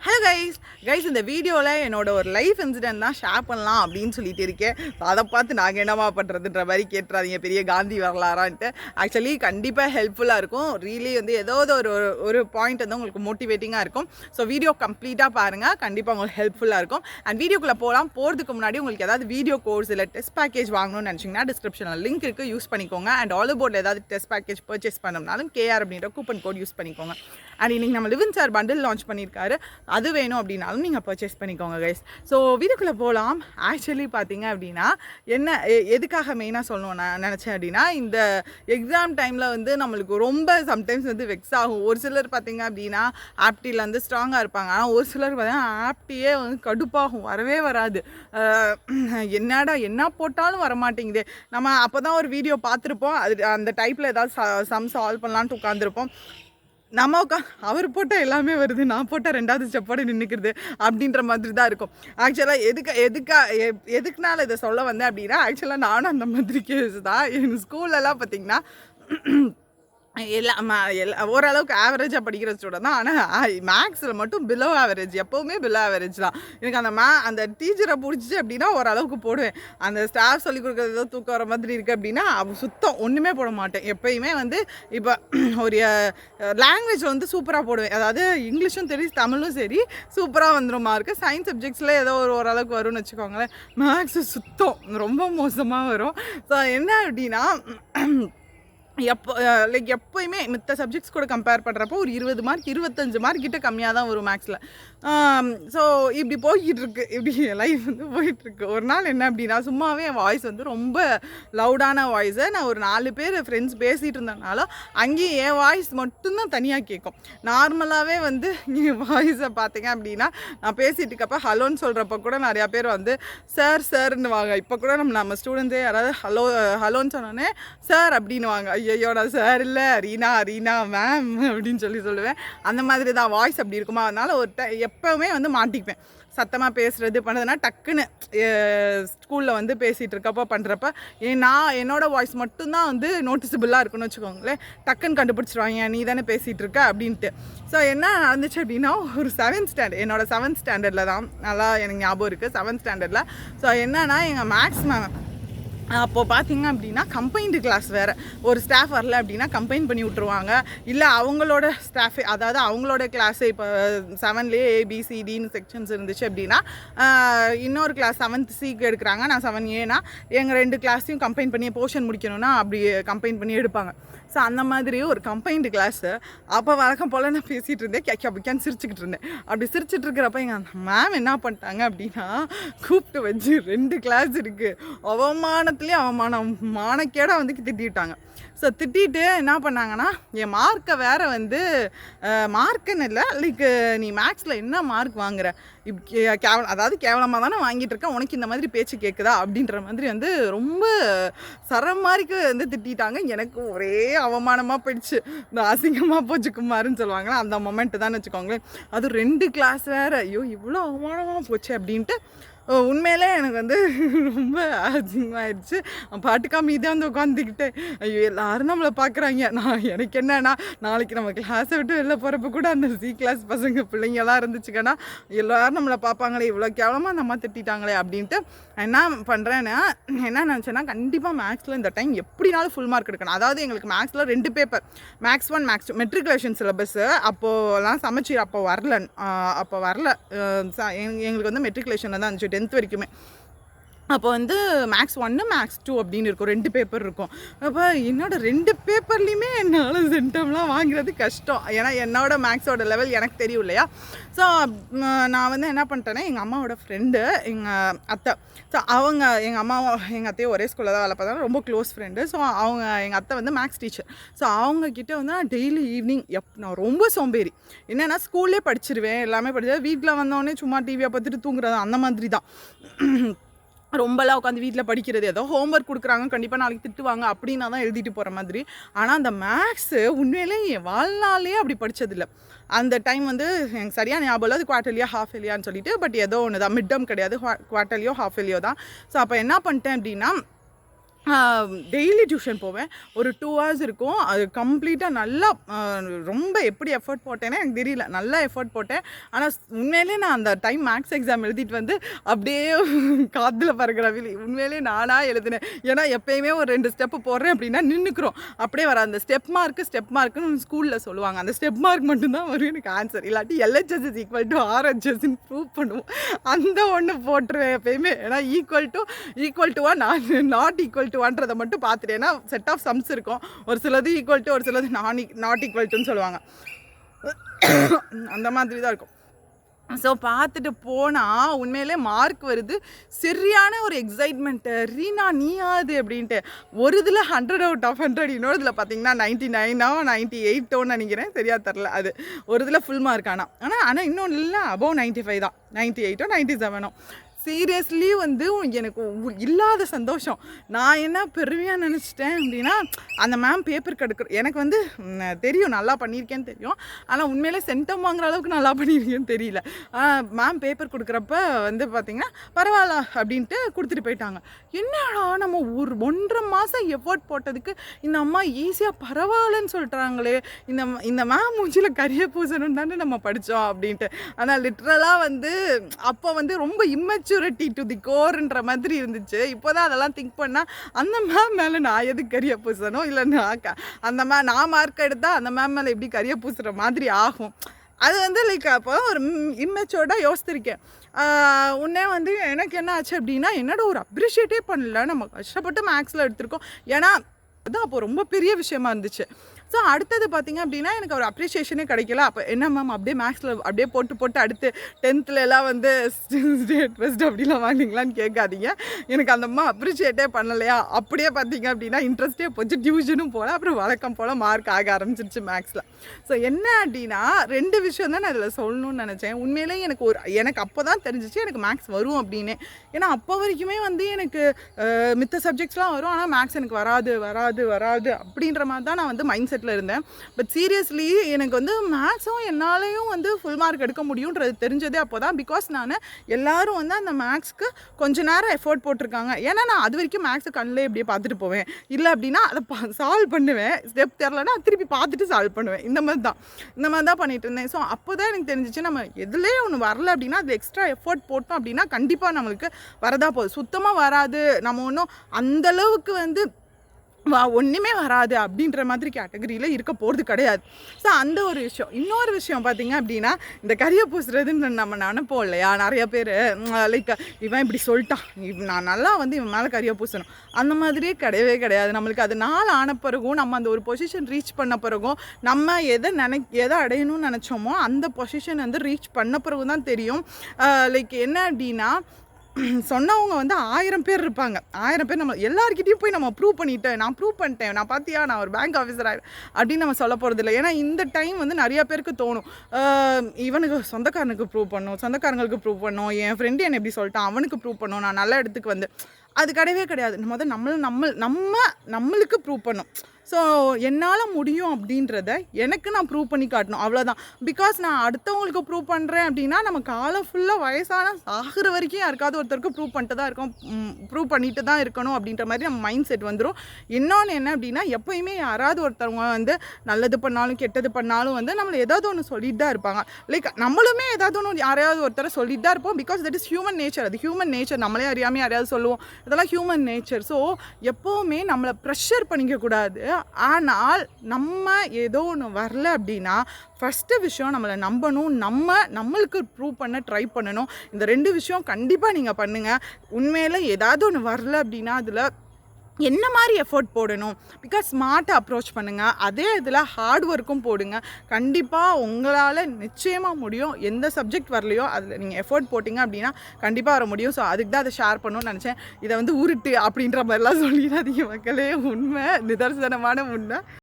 Hello guys இந்த வீடியோவில் என்னோட ஒரு லைஃப் இன்சிடென்ட் தான் ஷேர் பண்ணலாம் அப்படின்னு சொல்லிட்டு இருக்கேன். அதை பார்த்து நாங்கள் என்னமா பண்ணுறதுன்ற மாதிரி கேட்டுறாதீங்க, பெரிய காந்தி வரலாறான்ட்டு. ஆக்சுவலி கண்டிப்பாக ஹெல்ப்ஃபுல்லாக இருக்கும். ரியலி வந்து ஏதாவது ஒரு பாயிண்ட் வந்து உங்களுக்கு மோட்டிவேட்டிங்காக இருக்கும். ஸோ வீடியோ கம்ப்ளீட்டாக பாருங்கள், கண்டிப்பாக உங்களுக்கு ஹெல்ப்ஃபுல்லாக இருக்கும். அண்ட் வீடியோக்குள்ளே போகிறதுக்கு முன்னாடி உங்களுக்கு ஏதாவது வீடியோ கோர்ஸ் இல்லை டெஸ்ட் பேக்கேஜ் வாங்கணும்னு நினச்சிங்கன்னா டிஸ்கிரிப்ஷனில் லிங்க் இருக்குது, யூஸ் பண்ணிக்கோங்க. அண்ட் ஆல் போர்டில் ஏதாவது டெஸ்ட் பேக்கேஜ் பர்ச்சேஸ் பண்ணோம்னாலும் KR அப்படின்ற கூப்பன் கோட் யூஸ் பண்ணிக்கோங்க. அண்ட் இன்றைக்கி நம்ம லிவின் சார் பண்டில் லான்ச் பண்ணியிருக்காரு, அது வேணும் அப்படின்னாலும் நீங்கள் பர்ச்சேஸ் பண்ணிக்கோங்க கைஸ். ஸோ வீடியோக்குள்ளே போகலாம். ஆக்சுவலி பார்த்தீங்க அப்படின்னா எதுக்காக மெயினாக சொல்லணும் நான் நினச்சேன் அப்படின்னா, இந்த எக்ஸாம் டைமில் வந்து நம்மளுக்கு ரொம்ப சம்டைம்ஸ் வந்து வெக்ஸ் ஆகும். ஒரு சிலர் பார்த்தீங்க அப்படின்னா ஆப்டியில் வந்து ஸ்ட்ராங்காக இருப்பாங்க, ஆனால் ஒரு சிலர் பார்த்தீங்கன்னா ஆப்டியே வந்து கடுப்பாகும், வரவே வராது. என்னடா என்ன போட்டாலும் வரமாட்டேங்குது. நம்ம அப்போ தான் ஒரு வீடியோ பார்த்துருப்போம், அது அந்த டைப்பில் ஏதாவது சம் சால்வ் பண்ணலான்ட்டு உட்காந்துருப்போம். நம்ம அவர் போட்டால் எல்லாமே வருது, நான் போட்டால் ரெண்டாவது ஸ்டெப்போடு நின்றுக்கிறது அப்படின்ற மாதிரி தான் இருக்கும். ஆக்சுவலாக எதுக்குனால இதை சொல்ல வந்தேன் அப்படின்னா, ஆக்சுவலாக நானும் அந்த மாதிரி கேஸ் தான். எங்கள் ஸ்கூல்லலாம் பார்த்திங்கன்னா ஓரளவுக்கு ஆவரேஜாக படிக்கிற ஸ்டூடெண்ட் தான், ஆனால் மேக்ஸில் மட்டும் பிலோ ஆவரேஜ், எப்போவுமே பிலோ ஆவரேஜ் தான். எனக்கு அந்த டீச்சரை பிடிச்சிச்சு அப்படின்னா ஓரளவுக்கு போடுவேன். அந்த ஸ்டாஃப் சொல்லிக் கொடுக்குறது ஏதோ தூக்கம் வர மாதிரி இருக்குது அப்படின்னா சுத்தம் ஒன்றுமே போட மாட்டேன். எப்போயுமே வந்து இப்போ ஒரு லாங்குவேஜ் வந்து சூப்பராக போடுவேன், அதாவது இங்கிலீஷும் சரி தமிழும் சரி சூப்பராக வந்துடும் மார்க்கு. சயின்ஸ் சப்ஜெக்ட்ஸில் ஏதோ ஓரளவுக்கு வரும்னு வச்சுக்கோங்களேன். மேக்ஸு சுத்தம் ரொம்ப மோசமாக வரும். ஸோ என்ன அப்படின்னா எப்போயுமே மித்த சப்ஜெக்ட்ஸ் கூட கம்பேர் பண்ணுறப்போ ஒரு 20 மார்க் 25 மார்க் கிட்ட கம்மியாக தான் வரும் மேக்ஸில். ஸோ இப்படி போய்கிட்டுருக்கு, இப்படி லைஃப் வந்து போயிட்டுருக்கு. ஒரு நாள் என்ன அப்படின்னா, சும்மாவே என் வாய்ஸ் வந்து ரொம்ப லவுடான வாய்ஸை, நான் ஒரு 4 பேர் ஃப்ரெண்ட்ஸ் பேசிகிட்டு இருந்தனால அங்கேயும் என் வாய்ஸ் மட்டும்தான் தனியாக கேட்கும். நார்மலாகவே வந்து என் வாய்ஸை பார்த்தீங்க அப்படின்னா, நான் பேசிகிட்டு இருக்கப்போ ஹலோன்னு சொல்கிறப்ப கூட நிறையா பேர் வந்து சார்ன்னு வாங்க. இப்போ கூட நம்ம ஸ்டூடெண்ட்ஸே யாராவது ஹலோன்னு சொன்னோன்னே சார் அப்படின்னு வாங்க. ஐயோ நான் சார் இல்லை, ரீனா மேம் அப்படின்னு சொல்லுவேன். அந்த மாதிரி தான் வாய்ஸ் அப்படி இருக்குமா, அதனால் எப்போவுமே வந்து மாட்டிக்குவேன். சத்தமாக பேசுகிறது பண்ணுறதுனா டக்குன்னு ஸ்கூலில் வந்து பேசிகிட்டு இருக்கப்போ பண்ணுறப்ப என்னோடய வாய்ஸ் மட்டும்தான் வந்து நோட்டிசபிளாக இருக்குன்னு வச்சுக்கோங்களேன். டக்குன்னு கண்டுபிடிச்சிருவாங்க, நீ தானே பேசிகிட்டு இருக்க அப்படின்ட்டு. ஸோ என்ன நடந்துச்சு அப்படின்னா, ஒரு 7th ஸ்டாண்டர்ட், என்னோடய 7th ஸ்டாண்டர்டில் தான் நல்லா எனக்கு ஞாபகம் இருக்குது. 7th ஸ்டாண்டர்டில் ஸோ என்னன்னா, எங்கள் மேக்ஸ் மேம் அப்போது பார்த்தீங்க அப்படின்னா கம்பைன்டு கிளாஸ் வேறு, ஒரு ஸ்டாஃப் வரல அப்படின்னா கம்பைன் பண்ணி விட்ருவாங்க. இல்லை அவங்களோட ஸ்டாஃபே, அதாவது அவங்களோட கிளாஸே இப்போ 7லேயே ABCDன்னு செக்ஷன்ஸ் இருந்துச்சு அப்படின்னா இன்னொரு கிளாஸ் 7th Cக்கு எடுக்கிறாங்க, நான் 7Aனா எங்கள் 2 கிளாஸையும் கம்பைன் பண்ணி போர்ஷன் முடிக்கணும்னா அப்படி கம்பைன் பண்ணி எடுப்பாங்க. ஸோ அந்த மாதிரி ஒரு கம்பைன்டு கிளாஸு. அப்போ வழக்கம் போல் நான் பேசிகிட்டு இருந்தேன், கேக்கான்னு சிரிச்சுக்கிட்டு இருந்தேன். அப்படி சிரிச்சிட்டு இருக்கிறப்ப எங்கள் மேம் என்ன பண்ணிட்டாங்க அப்படின்னா, கூப்பிட்டு வச்சு 2 கிளாஸ் இருக்குது, அவமானம் மானக்கேடாக வந்து திட்டிட்டாங்க. ஸோ திட்டிட்டு என்ன பண்ணாங்கன்னா, என் மார்க்கை வேறு வந்து மார்க்குன்னு இல்லை, நீ மேக்ஸில் என்ன மார்க் வாங்குற, அதாவது கேவலமாக தானே வாங்கிட்டு இருக்கேன், உனக்கு இந்த மாதிரி பேச்சு கேட்குதா அப்படின்ற மாதிரி வந்து ரொம்ப சரம் மாதிரிக்கு வந்து திட்டாங்க. எனக்கு ஒரே அவமானமாக போயிடுச்சு. இந்த அசிங்கமாக போச்சு குமாருன்னு சொல்லுவாங்களா, அந்த மொமெண்ட்டு தான் வச்சுக்கோங்களேன். அது 2 கிளாஸ் வேறு, ஐயோ இவ்வளோ அவமானமாக போச்சு அப்படின்ட்டு உண்மையிலே எனக்கு வந்து ரொம்ப அசிங்கமாகிடுச்சு. பாட்டுக்கா மீதே வந்து உட்காந்துக்கிட்டேன். ஐயோ எல்லோரும் நம்மளை பார்க்குறாங்க. எனக்கு என்னன்னா, நாளைக்கு நம்ம கிளாஸை விட்டு வெளில போகிறப்ப கூட அந்த C கிளாஸ் பசங்க பிள்ளைங்கெல்லாம் இருந்துச்சுக்கன்னா எல்லோரும் நம்மளை பார்ப்பாங்களே, இவ்வளோ கேவலமாக அந்த அம்மா திட்டாங்களே அப்படின்ட்டு என்ன பண்ணுறேன்னா, என்ன நினச்சேன்னா, கண்டிப்பாக மேக்ஸில் இந்த டைம் எப்படினாலும் ஃபுல் மார்க் எடுக்கணும். அதாவது எங்களுக்கு மேக்ஸில் 2 paper, maths 1 maths 2 matriculation syllabus. அப்போலாம் சமைச்சீர் அப்போ வரல எங்களுக்கு வந்து மெட்ரிகுலேஷனில் தான் இருந்துச்சு 10th வரைக்குமே. அப்போ வந்து மேக்ஸ் 1 மேக்ஸ் 2 அப்படின்னு இருக்கும், 2 பேப்பர் இருக்கும். அப்போ என்னோட 2 பேப்பர்லேயுமே என்னால் சென்டம்லாம் வாங்குறது கஷ்டம். ஏன்னா என்னோட மேக்ஸோட லெவல் எனக்கு தெரியும் இல்லையா. ஸோ நான் வந்து என்ன பண்ணிட்டேன்னா, எங்கள் அம்மாவோட ஃப்ரெண்டு எங்கள் அத்தை, ஸோ அவங்க எங்கள் அம்மாவும் எங்கள் அத்தையும் ஒரே ஸ்கூலில் தான் வேலை பார்த்தாங்க, ரொம்ப க்ளோஸ் ஃப்ரெண்டு. ஸோ எங்கள் அத்தை வந்து மேக்ஸ் டீச்சர். ஸோ அவங்கக்கிட்ட வந்து நான் டெய்லி ஈவினிங் நான் ரொம்ப சோம்பேறி, என்னென்னா ஸ்கூல்லே படிச்சிருவேன், எல்லாமே படிச்சிருவேன், வீட்டில் வந்தோடனே சும்மா டிவியை பார்த்துட்டு தூங்குறது அந்த மாதிரி தான். ரொம்பலாம் உட்காந்து வீட்டில் படிக்கிறது, ஏதோ ஹோம்ஒர்க் கொடுக்குறாங்க, கண்டிப்பாக நாளைக்கு திட்டுவாங்க அப்படின்னா தான் எழுதிட்டு போகிற மாதிரி. ஆனால் அந்த மேக்ஸு உண்மையிலே என் வாழ்நாளே அப்படி படித்ததில்லை. அந்த டைம் வந்து எனக்கு சரியாக ஞாபகம் இல்லை, அது குவார்ட்டர்லியோ ஹாஃப் இயர்லியான்னு சொல்லிட்டு, பட் ஏதோ ஒன்று தான், மிட் டேர்ம் கிடையாது, குவார்ட்டர்லியோ ஹாஃப் இயர்லியோ தான். ஸோ அப்போ என்ன பண்ணிட்டேன் அப்படின்னா, டெய்லி டியூஷன் போவேன். ஒரு 2 ஹவர்ஸ் இருக்கும். அது கம்ப்ளீட்டாக நல்லா ரொம்ப எப்படி எஃபோர்ட் போட்டேன்னே எனக்கு தெரியல. நல்லா எஃபோர்ட் போட்டேன். ஆனால் உண்மையிலேயே நான் அந்த டைம் மேக்ஸ் எக்ஸாம் எழுதிட்டு வந்து அப்படியே காத்துல பறக்கிற ஃபீல். உண்மையிலேயே நானா எழுதினேன். ஏன்னா எப்பயுமே ஒரு 2 ஸ்டெப்பு போடுறேன் அப்படின்னா நின்றுக்குறோம். அப்படியே வர அந்த ஸ்டெப் மார்க்குன்னு ஸ்கூலில் சொல்லுவாங்க. அந்த ஸ்டெப் மார்க் மட்டும்தான் வரும் எனக்கு ஆன்சர். இல்லாட்டி LHS இஸ் ஈக்குவல் டு RHSன்னு ப்ரூவ் பண்ணுவோம். அந்த ஒன்று போட்டுருவேன் எப்பயுமே. ஏன்னா ஈக்குவல் டுவா நான் நாட் ஈக்குவல் டுவான்றதை மட்டும் பார்த்துட்டு, ஏன்னா செட் ஆஃப் சம்ஸ் இருக்கும். ஒரு சிலது ஈக்குவல் டு, ஒரு சிலது நாட் ஈக்குவல் டுன்னு சொல்லுவாங்க. அந்த மாதிரி தான் இருக்கும். ஸோ பார்த்துட்டு போனால் உண்மையிலே மார்க் வருது. சரியான ஒரு எக்ஸைட்மெண்ட்டு. ரீனா நீயாது அப்படின்ட்டு. ஒரு இதில் 100 அவுட் ஆஃப் 100, இன்னொரு இதில் பார்த்தீங்கன்னா 99ஓ 98ஓன்னு நினைக்கிறேன், சரியாக தரல. அது ஒரு இதில் ஃபுல் மார்க். ஆனால் இன்னொன்று இல்லை, அபவ் 95 தான், 98ஓ 97ஓ. சீரியஸ்லி வந்து எனக்கு இல்லாத சந்தோஷம். நான் என்ன பெருமையாக நினச்சிட்டேன் அப்படின்னா, அந்த மேம் பேப்பர் கெடுக்கிற எனக்கு வந்து தெரியும் நல்லா பண்ணியிருக்கேன்னு தெரியும். ஆனால் உண்மையிலே சென்டம் வாங்குற அளவுக்கு நல்லா பண்ணியிருக்கேன்னு தெரியல. மேம் பேப்பர் கொடுக்குறப்ப வந்து பார்த்திங்கன்னா பரவாயில்ல அப்படின்ட்டு கொடுத்துட்டு போயிட்டாங்க. என்னடா நம்ம ஒரு 1.5 மாதம் எஃபோர்ட் போட்டதுக்கு இந்த அம்மா ஈஸியாக பரவாயில்லன்னு சொல்லிட்டாங்களே, இந்த மேம் மூஞ்சியில் கரிய பூசணும்னு தானே நம்ம படித்தோம் அப்படின்ட்டு. ஆனால் லிட்ரலாக வந்து அப்போ வந்து ரொம்ப இம்மெச்சூரிட்டி டு தி கோர்ன்ற மாதிரி இருந்துச்சு. இப்போ தான் அதெல்லாம் திங்க் பண்ணால் அந்த மேம் மேலே நான் எதுக்கு கரிய பூசணும், இல்லை அந்த நான் மார்க் எடுத்தால் அந்த மேம் மேலே எப்படி கரிய பூசுகிற மாதிரி ஆகும். அது வந்து லைக் அப்போ ஒரு இம்மெச்சூர்டாக யோசித்திருக்கேன். உடனே வந்து எனக்கு என்ன ஆச்சு அப்படின்னா, என்னோட ஒரு அப்ரிஷியேட்டே பண்ணல. நம்ம கஷ்டப்பட்டு மேக்ஸில் எடுத்திருக்கோம். ஏன்னா அதுதான் அப்போ ரொம்ப பெரிய விஷயமா இருந்துச்சு. ஸோ அடுத்தது பார்த்திங்க அப்படின்னா எனக்கு ஒரு அப்ரிஷியேஷனே கிடைக்கல. அப்போ என்ன மேம் அப்படியே மேக்ஸில் அப்படியே போட்டு அடுத்து 10th எல்லாம் வந்து ஸ்டேட் ஃபஸ்ட் அப்படிலாம் வாங்கிங்களான்னு கேட்காதீங்க. எனக்கு அந்த அம்மா அப்ரிஷியேட்டே பண்ணலையா. அப்படியே பார்த்திங்க அப்படின்னா இன்ட்ரெஸ்ட்டே போச்சு. டியூஷனும் போல், அப்புறம் வழக்கம் போல் மார்க் ஆக ஆரம்பிச்சிருச்சு மேக்ஸில். ஸோ என்ன அப்படின்னா 2 விஷயம் தான் நான் இதில் சொல்லணும்னு நினச்சேன். உண்மையிலே எனக்கு அப்போ தான் தெரிஞ்சிச்சு எனக்கு மேக்ஸ் வரும் அப்படின்னு. ஏன்னா அப்போ வரைக்குமே வந்து எனக்கு மித்த சப்ஜெக்ட்ஸ்லாம் வரும், ஆனால் மேக்ஸ் எனக்கு வராது அப்படின்ற மாதிரி தான் நான் வந்து மைண்ட் செட்டில் இருந்தேன். பட் சீரியஸ்லி எனக்கு வந்து மேக்ஸும் என்னாலையும் வந்து ஃபுல் மார்க் எடுக்க முடியுன்றது தெரிஞ்சதே அப்போ தான். பிகாஸ் நான் எல்லோரும் வந்து அந்த மேக்ஸ்க்கு கொஞ்சம் நேரம் எஃபோர்ட் போட்டிருக்காங்க. ஏன்னா நான் அது வரைக்கும் மேக்ஸை கண்ணில் இப்படியே பார்த்துட்டு போவேன். இல்லை அப்படின்னா அதை சால்வ் பண்ணுவேன். ஸ்டெப் தெரிலன்னா திருப்பி பார்த்துட்டு சால்வ் பண்ணுவேன். இந்த மாதிரி தான் பண்ணிட்டு இருந்தேன். ஸோ அப்போ தான் எனக்கு தெரிஞ்சிச்சு, நம்ம எதுலேயே ஒன்று வரல அப்படின்னா அது எக்ஸ்ட்ரா எஃபோர்ட் போட்டோம் அப்படின்னா கண்டிப்பாக நம்மளுக்கு வரதா போகுது. சுத்தமாக வராது, நம்ம ஒன்றும் அந்தளவுக்கு வந்து ஒன்றுமே வராது அப்படின்ற மாதிரி கேட்டகரியில் இருக்க போகிறது கிடையாது. ஸோ அந்த ஒரு விஷயம். இன்னொரு விஷயம் பார்த்திங்க அப்படின்னா, இந்த கரிய பூசுறதுன்னு நம்ம நினைப்போம் இல்லையா, நிறைய பேர் லைக் இவன் இப்படி சொல்லிட்டான், நான் நல்லா வந்து இவன் மேலே கரிய பூசணும், அந்த மாதிரியே கிடையவே கிடையாது. நம்மளுக்கு அது நாள் ஆன பிறகும், நம்ம அந்த ஒரு பொசிஷன் ரீச் பண்ண பிறகும், நம்ம எதை அடையணும்னு நினச்சோமோ அந்த பொசிஷன் வந்து ரீச் பண்ண பிறகு தான் தெரியும். லைக் என்ன அப்படின்னா, சொன்னவங்க வந்து 1000 பேர் இருப்பாங்க. 1000 பேர் நம்ம எல்லாருக்கிட்டையும் போய் நம்ம ப்ரூவ் பண்ணிட்டேன், நான் ப்ரூவ் பண்ணிட்டேன், நான் பார்த்தியா நான் ஒரு பேங்க் ஆஃபீஸர் அப்படின்னு நம்ம சொல்ல போகிறது இல்லை. ஏன்னா இந்த டைம் வந்து நிறையா பேருக்கு தோணும், இவனுக்கு சொந்தக்காரனுக்கு ப்ரூவ் சொந்தக்காரங்களுக்கு ப்ரூவ் பண்ணணும், என் ஃப்ரெண்டு என்னை எப்படி சொல்லிட்டான் அவனுக்கு ப்ரூவ் பண்ணணும், நான் நல்ல இடத்துக்கு வந்து அது கிடையவே கிடையாது. நம்மளுக்கு ப்ரூவ் பண்ணும். ஸோ என்னால் முடியும் அப்படின்றத எனக்கு நான் ப்ரூவ் பண்ணி காட்டணும், அவ்வளோதான். பிகாஸ் நான் அடுத்தவங்களுக்கு ப்ரூவ் பண்ணுறேன் அப்படின்னா நம்ம காலம் ஃபுல்லாக வயசான ஆகிற வரைக்கும் யாருக்காவது ஒருத்தருக்கு ப்ரூவ் பண்ணிட்டு தான் இருக்கணும் அப்படின்ற மாதிரி நம்ம மைண்ட் செட் வந்துடும். இன்னொன்று என்ன அப்படின்னா, எப்போயுமே யாராவது ஒருத்தவங்க வந்து நல்லது பண்ணாலும் கெட்டது பண்ணாலும் வந்து நம்மளை ஏதாவது ஒன்று சொல்லிட்டு தான் இருப்பாங்க. லைக் நம்மளுமே ஏதாவது ஒன்று யாரையாவது ஒருத்தரை சொல்லிட்டு தான் இருப்போம். Because that is human nature. அது ஹியூமன் நேச்சர். நம்மளே அறியாமல் யாரையாவது சொல்லுவோம், இதெல்லாம் ஹியூமன் நேச்சர். ஸோ எப்போவுமே நம்மளை ப்ரெஷர் பண்ணிக்கக்கூடாது. ஆனால் நம்ம ஏதோ ஒன்று வரல அப்படின்னா ஃபஸ்ட்டு விஷயம் நம்மளை நம்பணும், நம்மளுக்கு ப்ரூவ் பண்ண ட்ரை பண்ணணும். இந்த 2 விஷயம் கண்டிப்பாக நீங்கள் பண்ணுங்கள். உண்மையில் ஏதாவது ஒன்று வரல அப்படின்னா அதில் என்ன மாதிரி எஃபோர்ட் போடணும், பிகாஸ் ஸ்மார்ட்டாக அப்ரோச் பண்ணுங்கள். அதே இதில் ஹார்ட் ஒர்க்கும் போடுங்க. கண்டிப்பாக உங்களால் நிச்சயமாக முடியும். எந்த சப்ஜெக்ட் வரலையோ அதில் நீங்கள் எஃபோர்ட் போட்டிங்க அப்படின்னா கண்டிப்பாக வர முடியும். ஸோ அதுக்கு தான் அதை ஷேர் பண்ணணும்னு நினச்சேன். இதை வந்து உருட்டு அப்படின்ற மாதிரிலாம் சொல்லிடாதீங்க மக்களே. உண்மை, நிதர்சனமான உண்மை.